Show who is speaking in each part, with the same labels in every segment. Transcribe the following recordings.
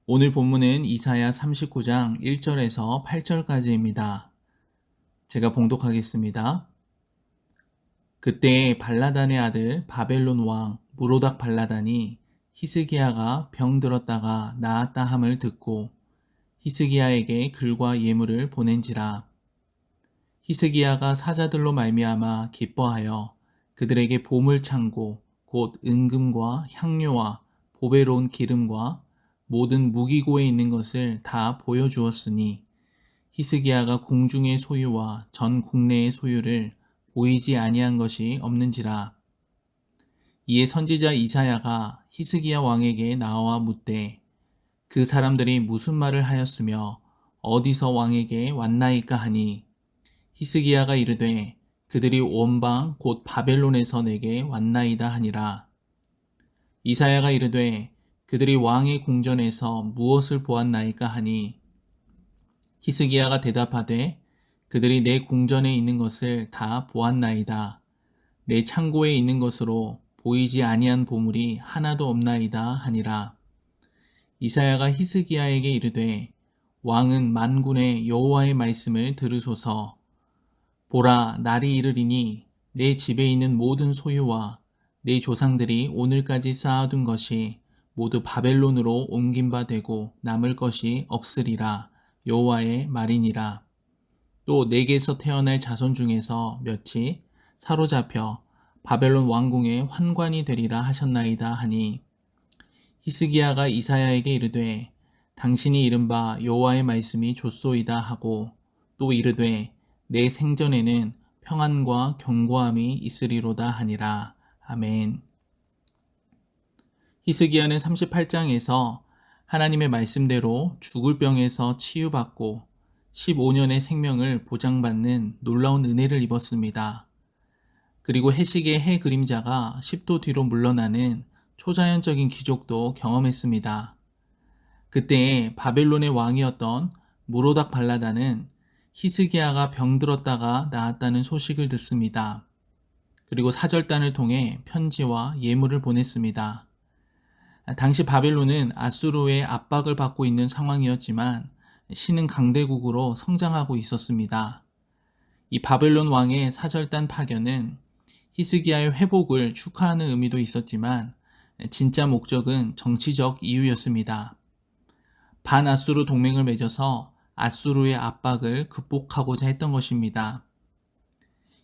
Speaker 1: 오늘 본문은 이사야 39장 1절에서 8절까지입니다. 제가 봉독하겠습니다. 그때 발라단의 아들 바벨론 왕 무로닥 발라단이 히스기야가 병들었다가 나았다 함을 듣고 히스기야에게 글과 예물을 보낸지라. 히스기야가 사자들로 말미암아 기뻐하여 그들에게 보물 창고 곧 은금과 향료와 보배로운 기름과 모든 무기고에 있는 것을 다 보여주었으니 히스기야가 궁중의 소유와 전 국내의 소유를 보이지 아니한 것이 없는지라. 이에 선지자 이사야가 히스기야 왕에게 나와 묻되 그 사람들이 무슨 말을 하였으며 어디서 왕에게 왔나이까 하니 히스기야가 이르되 그들이 원방 곧 바벨론에서 내게 왔나이다 하니라. 이사야가 이르되 그들이 왕의 궁전에서 무엇을 보았나이까 하니 히스기야가 대답하되 그들이 내 궁전에 있는 것을 다 보았나이다. 내 창고에 있는 것으로 보이지 아니한 보물이 하나도 없나이다 하니라. 이사야가 히스기야에게 이르되 왕은 만군의 여호와의 말씀을 들으소서. 보라, 날이 이르리니 내 집에 있는 모든 소유와 내 조상들이 오늘까지 쌓아둔 것이 모두 바벨론으로 옮긴 바 되고 남을 것이 없으리라. 여호와의 말이니라. 또 내게서 태어날 자손 중에서 몇이 사로잡혀 바벨론 왕궁의 환관이 되리라 하셨나이다 하니 히스기야가 이사야에게 이르되 당신이 이른바 여호와의 말씀이 좋소이다 하고 또 이르되 내 생전에는 평안과 견고함이 있으리로다 하니라. 아멘. 히스기야는 38장에서 하나님의 말씀대로 죽을 병에서 치유받고 15년의 생명을 보장받는 놀라운 은혜를 입었습니다. 그리고 해식의 해 그림자가 10도 뒤로 물러나는 초자연적인 기적도 경험했습니다. 그때 바벨론의 왕이었던 무로닥 발라단은 히스기야가 병들었다가 나았다는 소식을 듣습니다. 그리고 사절단을 통해 편지와 예물을 보냈습니다. 당시 바벨론은 아수르의 압박을 받고 있는 상황이었지만 신은 강대국으로 성장하고 있었습니다. 이 바벨론 왕의 사절단 파견은 히스기야의 회복을 축하하는 의미도 있었지만 진짜 목적은 정치적 이유였습니다. 반아수르 동맹을 맺어서 아수르의 압박을 극복하고자 했던 것입니다.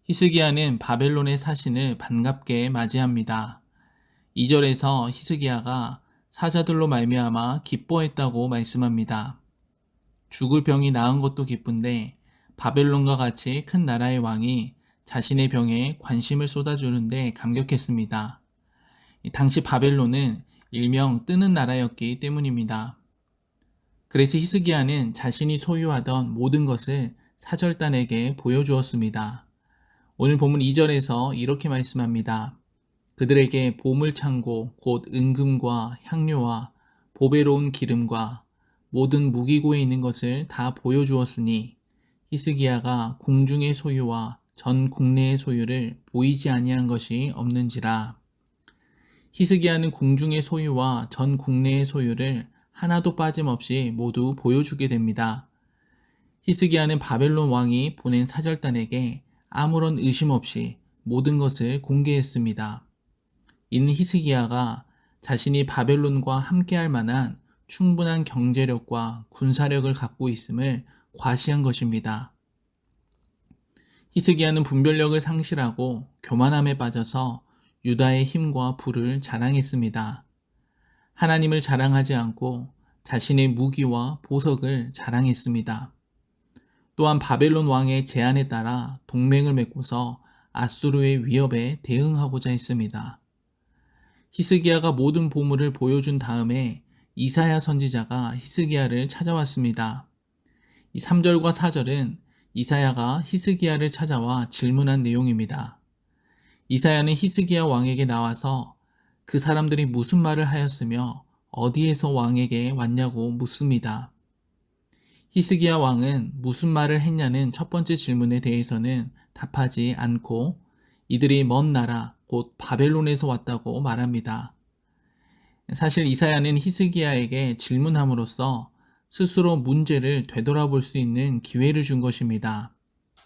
Speaker 1: 히스기야는 바벨론의 사신을 반갑게 맞이합니다. 2절에서 히스기야가 사자들로 말미암아 기뻐했다고 말씀합니다. 죽을 병이 나은 것도 기쁜데 바벨론과 같이 큰 나라의 왕이 자신의 병에 관심을 쏟아주는데 감격했습니다. 당시 바벨론은 일명 뜨는 나라였기 때문입니다. 그래서 히스기야는 자신이 소유하던 모든 것을 사절단에게 보여주었습니다. 오늘 본문 2절에서 이렇게 말씀합니다. 그들에게 보물창고 곧 은금과 향료와 보배로운 기름과 모든 무기고에 있는 것을 다 보여주었으니 히스기야가 궁중의 소유와 전 국내의 소유를 보이지 아니한 것이 없는지라. 히스기야는 궁중의 소유와 전 국내의 소유를 하나도 빠짐없이 모두 보여주게 됩니다. 히스기야는 바벨론 왕이 보낸 사절단에게 아무런 의심 없이 모든 것을 공개했습니다. 이는 히스기야가 자신이 바벨론과 함께할 만한 충분한 경제력과 군사력을 갖고 있음을 과시한 것입니다. 히스기야는 분별력을 상실하고 교만함에 빠져서 유다의 힘과 부를 자랑했습니다. 하나님을 자랑하지 않고 자신의 무기와 보석을 자랑했습니다. 또한 바벨론 왕의 제안에 따라 동맹을 맺고서 아수르의 위협에 대응하고자 했습니다. 히스기야가 모든 보물을 보여준 다음에 이사야 선지자가 히스기야를 찾아왔습니다. 이 3절과 4절은 이사야가 히스기야를 찾아와 질문한 내용입니다. 이사야는 히스기야 왕에게 나와서 그 사람들이 무슨 말을 하였으며 어디에서 왕에게 왔냐고 묻습니다. 히스기야 왕은 무슨 말을 했냐는 첫 번째 질문에 대해서는 답하지 않고 이들이 먼 나라 곧 바벨론에서 왔다고 말합니다. 사실 이사야는 히스기야에게 질문함으로써 스스로 문제를 되돌아볼 수 있는 기회를 준 것입니다.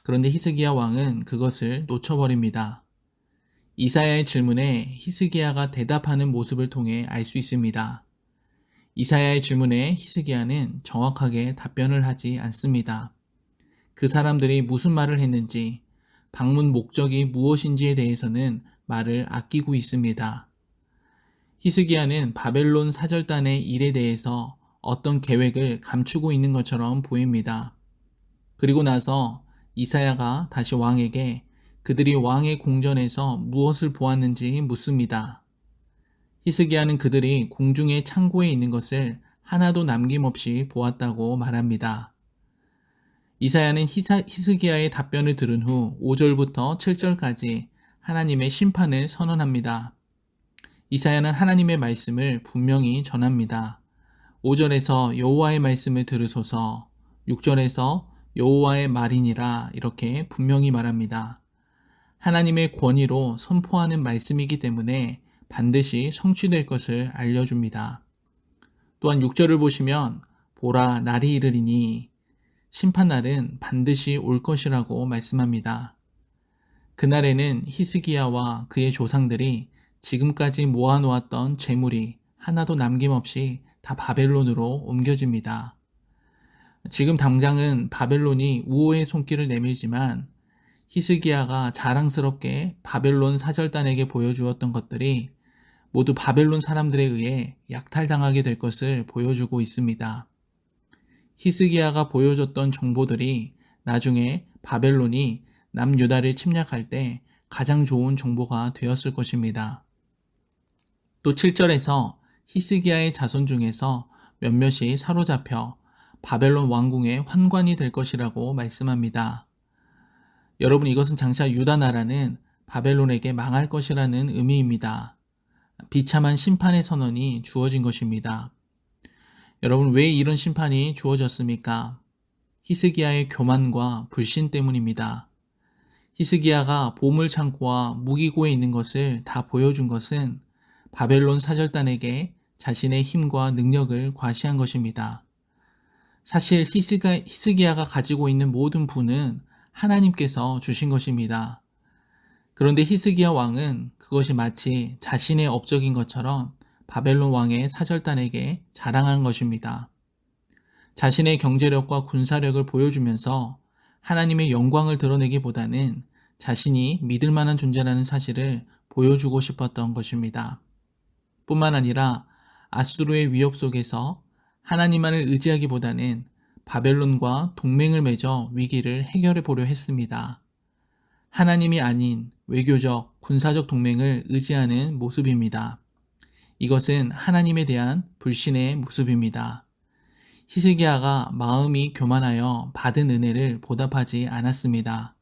Speaker 1: 그런데 히스기야 왕은 그것을 놓쳐버립니다. 이사야의 질문에 히스기야가 대답하는 모습을 통해 알 수 있습니다. 이사야의 질문에 히스기야는 정확하게 답변을 하지 않습니다. 그 사람들이 무슨 말을 했는지, 방문 목적이 무엇인지에 대해서는 말을 아끼고 있습니다. 히스기야는 바벨론 사절단의 일에 대해서 어떤 계획을 감추고 있는 것처럼 보입니다. 그리고 나서 이사야가 다시 왕에게 그들이 왕의 궁전에서 무엇을 보았는지 묻습니다. 히스기야는 그들이 궁중의 창고에 있는 것을 하나도 남김없이 보았다고 말합니다. 이사야는 히스기야의 답변을 들은 후 5절부터 7절까지 하나님의 심판을 선언합니다. 이사야는 하나님의 말씀을 분명히 전합니다. 5절에서 여호와의 말씀을 들으소서, 6절에서 여호와의 말이니라 이렇게 분명히 말합니다. 하나님의 권위로 선포하는 말씀이기 때문에 반드시 성취될 것을 알려줍니다. 또한 6절을 보시면 보라 날이 이르리니 심판날은 반드시 올 것이라고 말씀합니다. 그날에는 히스기야와 그의 조상들이 지금까지 모아놓았던 재물이 하나도 남김없이 다 바벨론으로 옮겨집니다. 지금 당장은 바벨론이 우호의 손길을 내밀지만 히스기야가 자랑스럽게 바벨론 사절단에게 보여주었던 것들이 모두 바벨론 사람들에 의해 약탈당하게 될 것을 보여주고 있습니다. 히스기야가 보여줬던 정보들이 나중에 바벨론이 남유다를 침략할 때 가장 좋은 정보가 되었을 것입니다. 또 7절에서 히스기야의 자손 중에서 몇몇이 사로잡혀 바벨론 왕궁의 환관이 될 것이라고 말씀합니다. 여러분, 이것은 장차 유다 나라는 바벨론에게 망할 것이라는 의미입니다. 비참한 심판의 선언이 주어진 것입니다. 여러분, 왜 이런 심판이 주어졌습니까? 히스기야의 교만과 불신 때문입니다. 히스기야가 보물창고와 무기고에 있는 것을 다 보여준 것은 바벨론 사절단에게 자신의 힘과 능력을 과시한 것입니다. 사실 히스기야가 가지고 있는 모든 부는 하나님께서 주신 것입니다. 그런데 히스기야 왕은 그것이 마치 자신의 업적인 것처럼 바벨론 왕의 사절단에게 자랑한 것입니다. 자신의 경제력과 군사력을 보여주면서 하나님의 영광을 드러내기보다는 자신이 믿을 만한 존재라는 사실을 보여주고 싶었던 것입니다. 뿐만 아니라 아수르의 위협 속에서 하나님만을 의지하기보다는 바벨론과 동맹을 맺어 위기를 해결해 보려 했습니다. 하나님이 아닌 외교적, 군사적 동맹을 의지하는 모습입니다. 이것은 하나님에 대한 불신의 모습입니다. 히스기야가 마음이 교만하여 받은 은혜를 보답하지 않았습니다.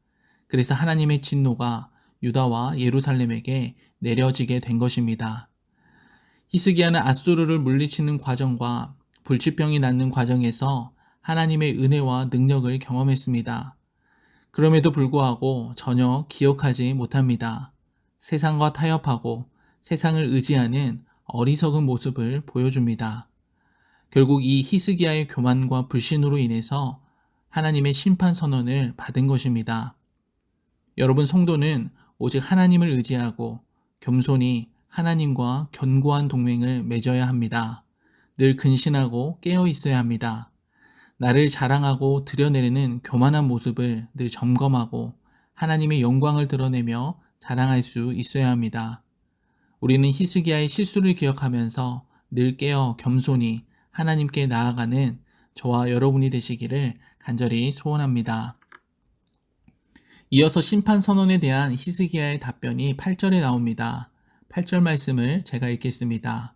Speaker 1: 그래서 하나님의 진노가 유다와 예루살렘에게 내려지게 된 것입니다. 히스기야는 아수르를 물리치는 과정과 불치병이 낫는 과정에서 하나님의 은혜와 능력을 경험했습니다. 그럼에도 불구하고 전혀 기억하지 못합니다. 세상과 타협하고 세상을 의지하는 어리석은 모습을 보여줍니다. 결국 이 히스기야의 교만과 불신으로 인해서 하나님의 심판 선언을 받은 것입니다. 여러분, 성도는 오직 하나님을 의지하고 겸손히 하나님과 견고한 동맹을 맺어야 합니다. 늘 근신하고 깨어 있어야 합니다. 나를 자랑하고 드러내는 교만한 모습을 늘 점검하고 하나님의 영광을 드러내며 자랑할 수 있어야 합니다. 우리는 히스기야의 실수를 기억하면서 늘 깨어 겸손히 하나님께 나아가는 저와 여러분이 되시기를 간절히 소원합니다. 이어서 심판 선언에 대한 히스기야의 답변이 8절에 나옵니다. 8절 말씀을 제가 읽겠습니다.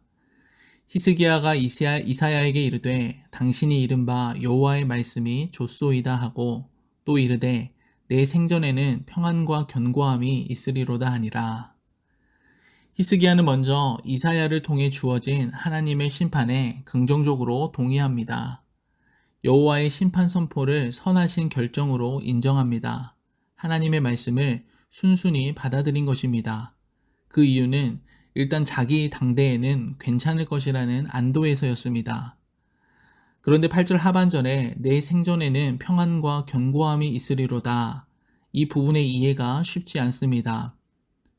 Speaker 1: 히스기야가 이사야에게 이르되 당신이 이른 바 여호와의 말씀이 좋소이다 하고 또 이르되 내 생전에는 평안과 견고함이 있으리로다 하니라. 히스기야는 먼저 이사야를 통해 주어진 하나님의 심판에 긍정적으로 동의합니다. 여호와의 심판 선포를 선하신 결정으로 인정합니다. 하나님의 말씀을 순순히 받아들인 것입니다. 그 이유는 일단 자기 당대에는 괜찮을 것이라는 안도에서였습니다. 그런데 8절 하반절에 내 생전에는 평안과 견고함이 있으리로다. 이 부분의 이해가 쉽지 않습니다.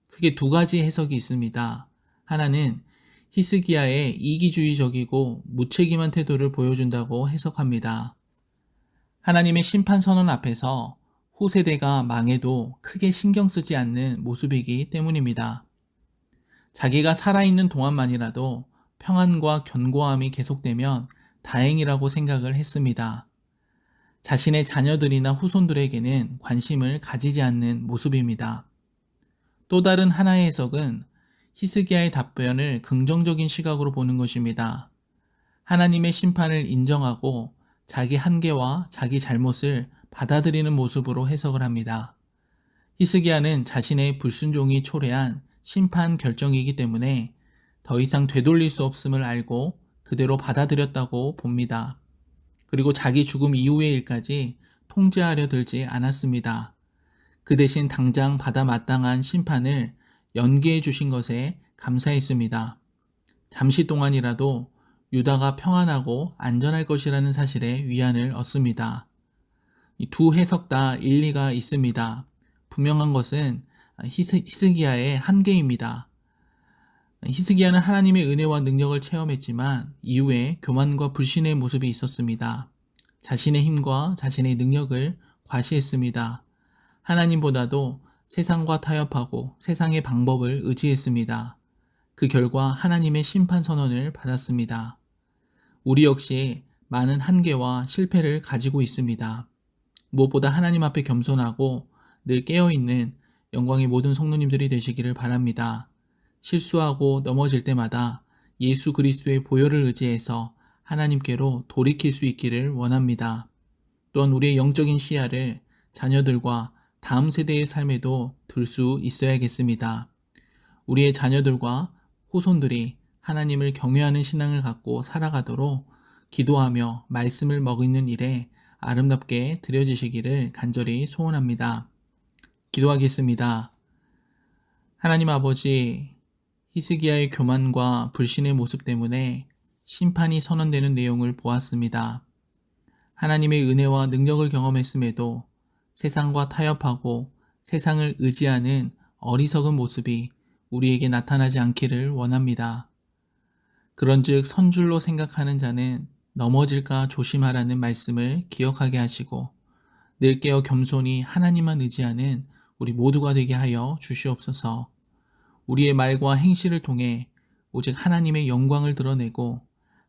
Speaker 1: 크게 두 가지 해석이 있습니다. 하나는 히스기야의 이기주의적이고 무책임한 태도를 보여준다고 해석합니다. 하나님의 심판 선언 앞에서 후세대가 망해도 크게 신경 쓰지 않는 모습이기 때문입니다. 자기가 살아있는 동안만이라도 평안과 견고함이 계속되면 다행이라고 생각을 했습니다. 자신의 자녀들이나 후손들에게는 관심을 가지지 않는 모습입니다. 또 다른 하나의 해석은 히스기야의 답변을 긍정적인 시각으로 보는 것입니다. 하나님의 심판을 인정하고 자기 한계와 자기 잘못을 받아들이는 모습으로 해석을 합니다. 히스기야는 자신의 불순종이 초래한 심판 결정이기 때문에 더 이상 되돌릴 수 없음을 알고 그대로 받아들였다고 봅니다. 그리고 자기 죽음 이후의 일까지 통제하려 들지 않았습니다. 그 대신 당장 받아 마땅한 심판을 연기해 주신 것에 감사했습니다. 잠시 동안이라도 유다가 평안하고 안전할 것이라는 사실에 위안을 얻습니다. 이 두 해석 다 일리가 있습니다. 분명한 것은 히스기야의 한계입니다. 히스기야는 하나님의 은혜와 능력을 체험했지만 이후에 교만과 불신의 모습이 있었습니다. 자신의 힘과 자신의 능력을 과시했습니다. 하나님보다도 세상과 타협하고 세상의 방법을 의지했습니다. 그 결과 하나님의 심판 선언을 받았습니다. 우리 역시 많은 한계와 실패를 가지고 있습니다. 무엇보다 하나님 앞에 겸손하고 늘 깨어있는 영광의 모든 성도님들이 되시기를 바랍니다. 실수하고 넘어질 때마다 예수 그리스도의 보혈을 의지해서 하나님께로 돌이킬 수 있기를 원합니다. 또한 우리의 영적인 시야를 자녀들과 다음 세대의 삶에도 둘 수 있어야겠습니다. 우리의 자녀들과 후손들이 하나님을 경외하는 신앙을 갖고 살아가도록 기도하며 말씀을 먹이는 일에 아름답게 드려지시기를 간절히 소원합니다. 기도하겠습니다. 하나님 아버지, 히스기야의 교만과 불신의 모습 때문에 심판이 선언되는 내용을 보았습니다. 하나님의 은혜와 능력을 경험했음에도 세상과 타협하고 세상을 의지하는 어리석은 모습이 우리에게 나타나지 않기를 원합니다. 그런즉 선줄로 생각하는 자는 넘어질까 조심하라는 말씀을 기억하게 하시고 늘 깨어 겸손히 하나님만 의지하는 우리 모두가 되게 하여 주시옵소서. 우리의 말과 행실을 통해 오직 하나님의 영광을 드러내고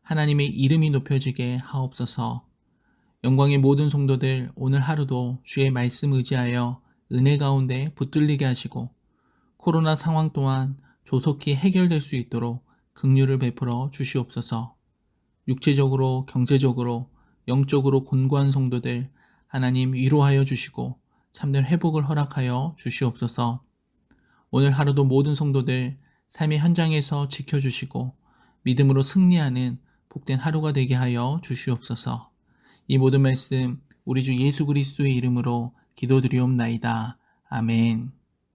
Speaker 1: 하나님의 이름이 높여지게 하옵소서. 영광의 모든 성도들 오늘 하루도 주의 말씀 의지하여 은혜 가운데 붙들리게 하시고 코로나 상황 또한 조속히 해결될 수 있도록 긍휼을 베풀어 주시옵소서. 육체적으로 경제적으로 영적으로 곤고한 성도들 하나님 위로하여 주시고 참된 회복을 허락하여 주시옵소서. 오늘 하루도 모든 성도들 삶의 현장에서 지켜주시고 믿음으로 승리하는 복된 하루가 되게 하여 주시옵소서. 이 모든 말씀 우리 주 예수 그리스도의 이름으로 기도드리옵나이다. 아멘.